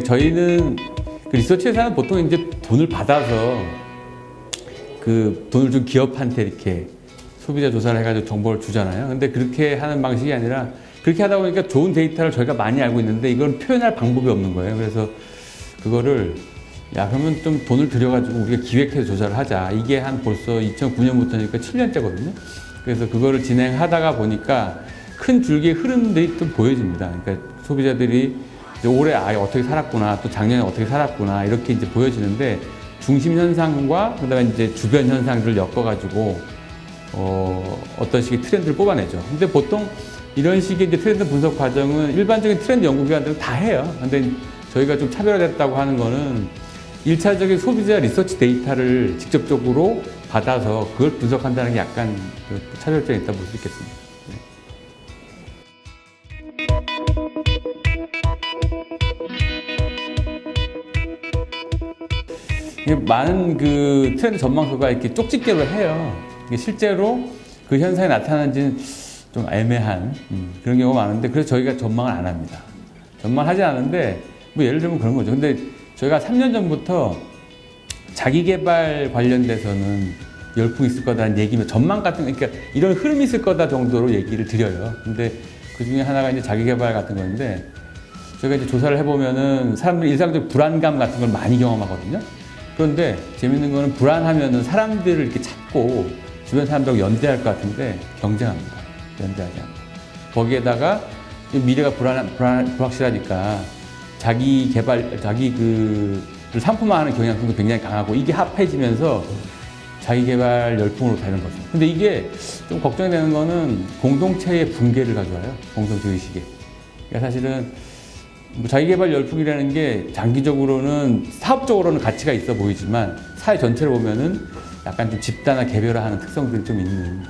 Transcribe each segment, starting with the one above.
저희는 리서치 회사는 보통 이제 돈을 받아서 돈을 준 기업한테 이렇게 소비자 조사를 해가지고 정보를 주잖아요. 근데 그렇게 하는 방식이 아니라 그렇게 하다 보니까 좋은 데이터를 저희가 많이 알고 있는데 이건 표현할 방법이 없는 거예요. 그래서 그거를 그러면 좀 돈을 들여가지고 우리가 기획해서 조사를 하자. 이게 한 벌써 2009년부터니까 7년째거든요. 그래서 그거를 진행하다가 보니까 큰 줄기의 흐름들이 좀 보여집니다. 그러니까 소비자들이 이제 올해 어떻게 살았구나, 또 작년에 어떻게 살았구나, 이렇게 이제 보여지는데 중심 현상과 그다음에 이제 주변 현상들을 엮어가지고 어떤 식의 트렌드를 뽑아내죠. 근데 보통 이런 식의 이제 트렌드 분석 과정은 일반적인 트렌드 연구기관들은 다 해요. 근데 저희가 좀 차별화됐다고 하는 거는 1차적인 소비자 리서치 데이터를 직접적으로 받아서 그걸 분석한다는 게 약간 차별점이 있다고 볼 수 있겠습니다. 많은 트렌드 전망서가 이렇게 쪽집게로 해요. 실제로 그 현상이 나타나는지는 좀 애매한 그런 경우가 많은데, 그래서 저희가 전망을 안 합니다. 전망을 하지 않은데, 예를 들면 그런 거죠. 근데 저희가 3년 전부터 자기개발 관련돼서는 열풍이 있을 거다라는 얘기면 전망 같은 거, 그러니까 이런 흐름이 있을 거다 정도로 얘기를 드려요. 근데 그 중에 하나가 이제 자기개발 같은 건데, 저희가 이제 조사를 해보면은 사람들이 일상적 불안감 같은 걸 많이 경험하거든요. 그런데 재밌는 거는 불안하면은 사람들을 이렇게 찾고 주변 사람들하고 연대할 것 같은데 경쟁합니다. 연대하지 않고. 거기에다가 미래가 불확실하니까 자기 상품화하는 경향성도 굉장히 강하고, 이게 합해지면서 자기 개발 열풍으로 되는 거죠. 근데 이게 좀 걱정이 되는 거는 공동체의 붕괴를 가져와요. 공동체 의식에. 그러니까 사실은 자기 개발 열풍이라는 게 장기적으로는 사업적으로는 가치가 있어 보이지만 사회 전체를 보면은 약간 좀 집단화 개별화하는 특성들이 좀 있는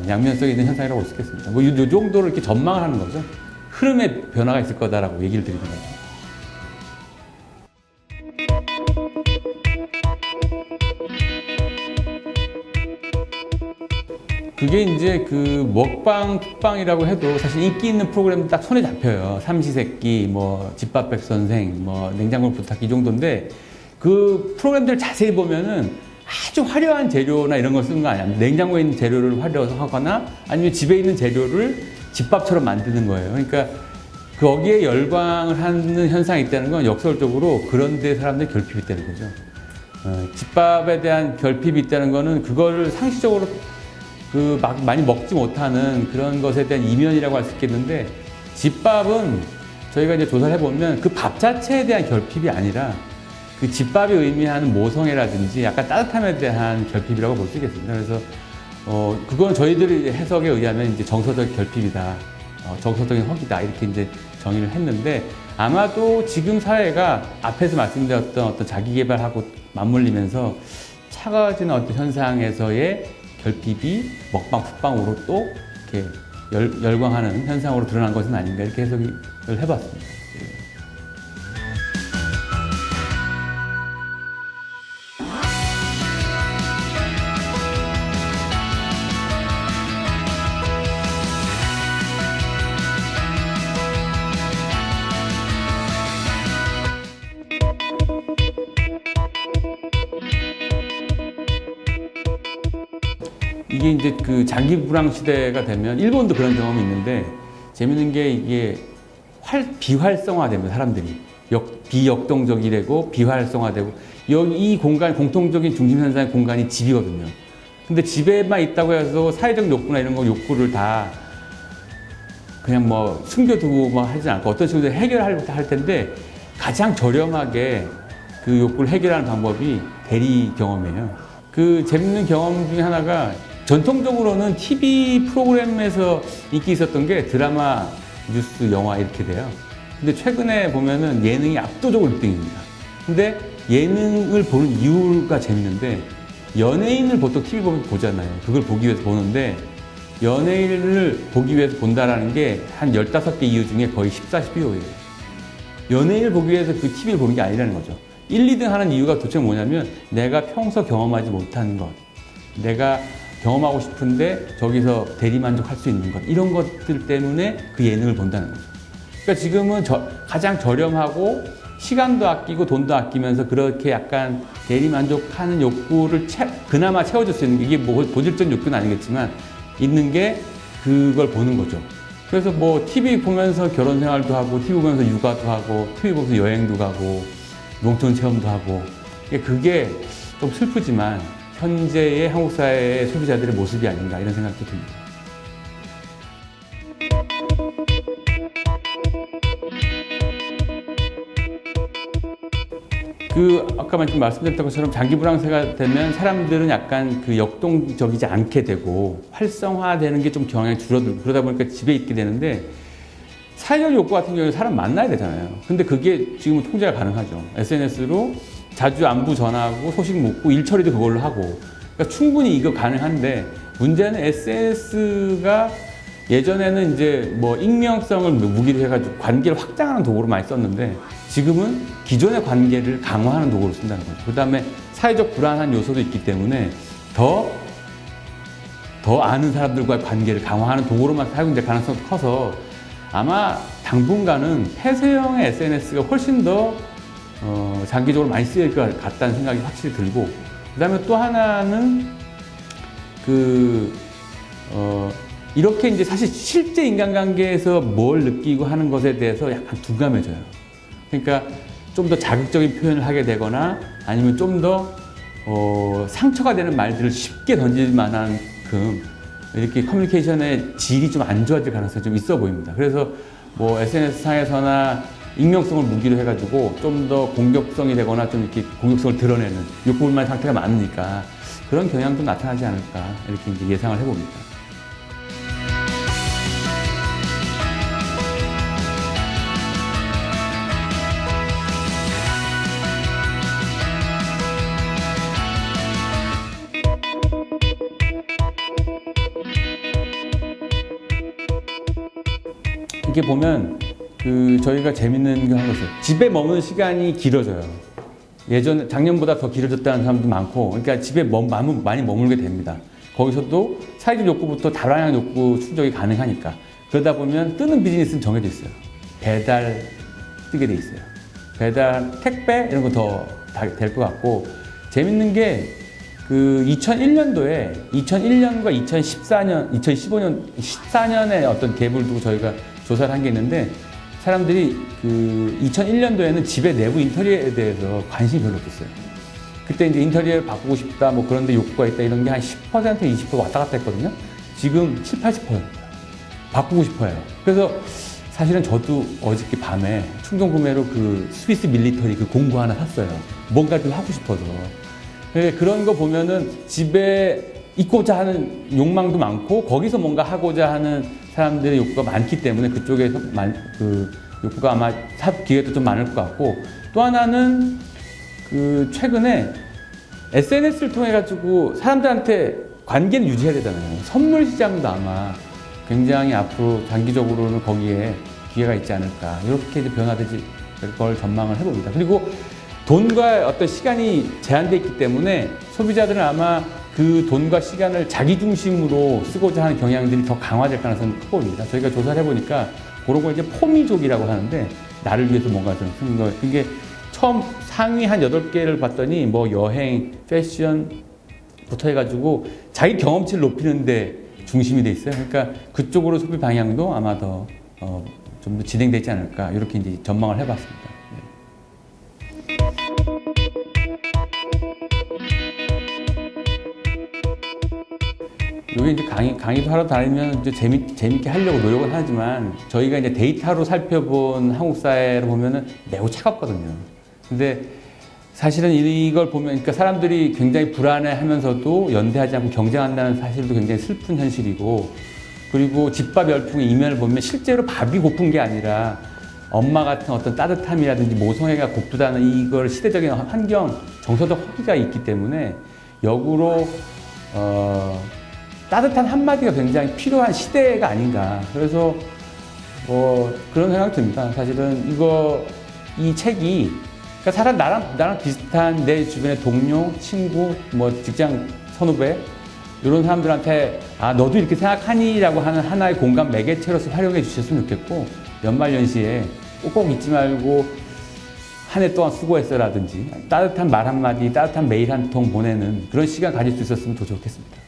양면성이 있는 현상이라고 볼 수 있겠습니다. 이 정도로 이렇게 전망을 하는 거죠. 흐름의 변화가 있을 거다라고 얘기를 드리는 거죠. 그게 이제 먹방, 쿡방이라고 해도 사실 인기 있는 프로그램 딱 손에 잡혀요. 삼시세끼, 집밥백 선생, 냉장고 부탁 이 정도인데, 그 프로그램들 자세히 보면은 아주 화려한 재료나 이런 걸 쓰는 거 아니야. 냉장고에 있는 재료를 활용하거나 아니면 집에 있는 재료를 집밥처럼 만드는 거예요. 그러니까 거기에 열광을 하는 현상이 있다는 건 역설적으로 그런 데 사람들이 결핍이 있다는 거죠. 집밥에 대한 결핍이 있다는 거는 그거를 상식적으로 많이 먹지 못하는 그런 것에 대한 이면이라고 할 수 있겠는데, 집밥은 저희가 이제 조사를 해보면 그 밥 자체에 대한 결핍이 아니라 그 집밥이 의미하는 모성애라든지 약간 따뜻함에 대한 결핍이라고 볼 수 있겠습니다. 그래서 그건 저희들이 해석에 의하면 이제 정서적 결핍이다, 정서적인 허기다, 이렇게 이제 정의를 했는데, 아마도 지금 사회가 앞에서 말씀드렸던 어떤 자기 개발하고 맞물리면서 차가워지는 어떤 현상에서의 결핍이 먹방, 쿡방으로 또 이렇게 열광하는 현상으로 드러난 것은 아닌가, 이렇게 해석을 해봤습니다. 이게 이제 장기 불황 시대가 되면, 일본도 그런 경험이 있는데, 재밌는 게 이게 비활성화되면 사람들이 비역동적이 되고 비활성화되고, 이 공간, 공통적인 중심 현상의 공간이 집이거든요. 근데 집에만 있다고 해서 사회적 욕구나 이런 욕구를 다 그냥 숨겨두고 하지 않고 어떤 식으로 해결하려고 할 텐데, 가장 저렴하게 그 욕구를 해결하는 방법이 대리 경험이에요. 재밌는 경험 중에 하나가, 전통적으로는 TV 프로그램에서 인기 있었던 게 드라마, 뉴스, 영화 이렇게 돼요. 근데 최근에 보면은 예능이 압도적으로 1등입니다. 근데 예능을 보는 이유가 재밌는데, 연예인을 보통 TV 보면 보잖아요. 그걸 보기 위해서 보는데, 연예인을 보기 위해서 본다라는 게 한 15개 이유 중에 거의 14, 15예요. 연예인을 보기 위해서 그 TV를 보는 게 아니라는 거죠. 1, 2등 하는 이유가 도대체 뭐냐면, 내가 평소 경험하지 못한 것, 내가 경험하고 싶은데 저기서 대리만족할 수 있는 것, 이런 것들 때문에 그 예능을 본다는 거죠. 그러니까 지금은 가장 저렴하고 시간도 아끼고 돈도 아끼면서 그렇게 약간 대리만족하는 욕구를 그나마 채워줄 수 있는 게, 이게 뭐 본질적인 욕구는 아니겠지만 있는 게 그걸 보는 거죠. 그래서 뭐 TV 보면서 결혼 생활도 하고, TV 보면서 육아도 하고, TV 보면서 여행도 가고, 농촌 체험도 하고, 그게 좀 슬프지만 현재의 한국 사회의 소비자들의 모습이 아닌가 이런 생각도 듭니다. 아까 말씀드렸던 것처럼 장기 불황세가 되면 사람들은 약간 역동적이지 않게 되고 활성화되는 게 좀 경향이 줄어들고, 그러다 보니까 집에 있게 되는데, 사회적 욕구 같은 경우에 사람 만나야 되잖아요. 근데 그게 지금은 통제가 가능하죠. SNS로 자주 안부 전하고 소식 묻고 일 처리도 그걸로 하고, 그러니까 충분히 이거 가능한데, 문제는 SNS가 예전에는 이제 뭐 익명성을 무기로 해가지고 관계를 확장하는 도구로 많이 썼는데, 지금은 기존의 관계를 강화하는 도구로 쓴다는 거죠. 그 다음에 사회적 불안한 요소도 있기 때문에 더 아는 사람들과의 관계를 강화하는 도구로만 사용될 가능성이 커서 아마 당분간은 폐쇄형의 SNS가 훨씬 더 장기적으로 많이 쓰일 것 같다는 생각이 확실히 들고, 그 다음에 또 하나는 이렇게 이제 사실 실제 인간관계에서 뭘 느끼고 하는 것에 대해서 약간 둔감해져요. 그러니까 좀 더 자극적인 표현을 하게 되거나 아니면 좀 더 상처가 되는 말들을 쉽게 던질 만한만큼 이렇게 커뮤니케이션의 질이 좀 안 좋아질 가능성이 좀 있어 보입니다. 그래서 뭐 SNS 상에서나 익명성을 무기로 해가지고 좀 더 공격성이 되거나 좀 이렇게 공격성을 드러내는 욕구불만 상태가 많으니까 그런 경향도 나타나지 않을까 이렇게 이제 예상을 해봅니다. 이렇게 보면 저희가 재밌는 게 하나 있어요. 집에 머무는 시간이 길어져요. 작년보다 더 길어졌다는 사람도 많고, 그러니까 집에 많이 머물게 됩니다. 거기서도 사회적 욕구부터 다양한 욕구 충족이 가능하니까. 그러다 보면 뜨는 비즈니스는 정해져 있어요. 배달 뜨게 돼 있어요. 배달, 택배 이런 거 더 될 것 같고, 재밌는 게 2001년도에 2001년과 2014년의 어떤 갭을 두고 저희가 조사를 한 게 있는데, 사람들이 2001년도에는 집의 내부 인테리어에 대해서 관심이 별로 없었어요. 그때 이제 인테리어를 바꾸고 싶다, 뭐 그런데 욕구가 있다 이런 게 한 10%, 20% 왔다 갔다 했거든요. 지금 7, 80%예요. 바꾸고 싶어요. 그래서 사실은 저도 어저께 밤에 충동 구매로 스위스 밀리터리 공구 하나 샀어요. 뭔가 좀 하고 싶어서. 그런 거 보면은 집에 있고자 하는 욕망도 많고, 거기서 뭔가 하고자 하는 사람들의 욕구가 많기 때문에 그쪽에서 욕구가 아마 삽 기회도 좀 많을 것 같고, 또 하나는 최근에 SNS를 통해 가지고 사람들한테 관계를 유지해야 되잖아요. 선물 시장도 아마 굉장히 앞으로 장기적으로는 거기에 기회가 있지 않을까, 이렇게 이제 변화되지 걸 전망을 해봅니다. 그리고 돈과 어떤 시간이 제한되어 있기 때문에 소비자들은 아마 그 돈과 시간을 자기 중심으로 쓰고자 하는 경향들이 더 강화될 가능성이 크고 보입니다. 저희가 조사를 해보니까 그런 걸 이제 포미족이라고 하는데, 나를 위해서 뭔가 좀 쓰는 거. 이게 처음 상위 한 8개를 봤더니 뭐 여행, 패션부터 해가지고 자기 경험치를 높이는데 중심이 돼 있어요. 그러니까 그쪽으로 소비 방향도 아마 더 좀 더 진행되지 않을까, 이렇게 이제 전망을 해봤습니다. 여기 이제 강의도 하러 다니면 이제 재밌게 하려고 노력은 하지만, 저희가 이제 데이터로 살펴본 한국 사회를 보면은 매우 차갑거든요. 근데 사실은 이걸 보면, 그러니까 사람들이 굉장히 불안해 하면서도 연대하지 않고 경쟁한다는 사실도 굉장히 슬픈 현실이고, 그리고 집밥 열풍의 이면을 보면 실제로 밥이 고픈 게 아니라 엄마 같은 어떤 따뜻함이라든지 모성애가 고프다는 이걸 시대적인 환경, 정서적 허기가 있기 때문에 역으로 따뜻한 한마디가 굉장히 필요한 시대가 아닌가. 그래서 그런 생각이 듭니다. 사실은 이 책이, 그러니까 나랑 비슷한 내 주변의 동료, 친구, 뭐 직장 선후배, 이런 사람들한테 너도 이렇게 생각하니? 라고 하는 하나의 공감 매개체로서 활용해 주셨으면 좋겠고, 연말연시에 꼭 잊지 말고 한 해 동안 수고했어라든지 따뜻한 말 한마디, 따뜻한 메일 한 통 보내는 그런 시간 가질 수 있었으면 더 좋겠습니다.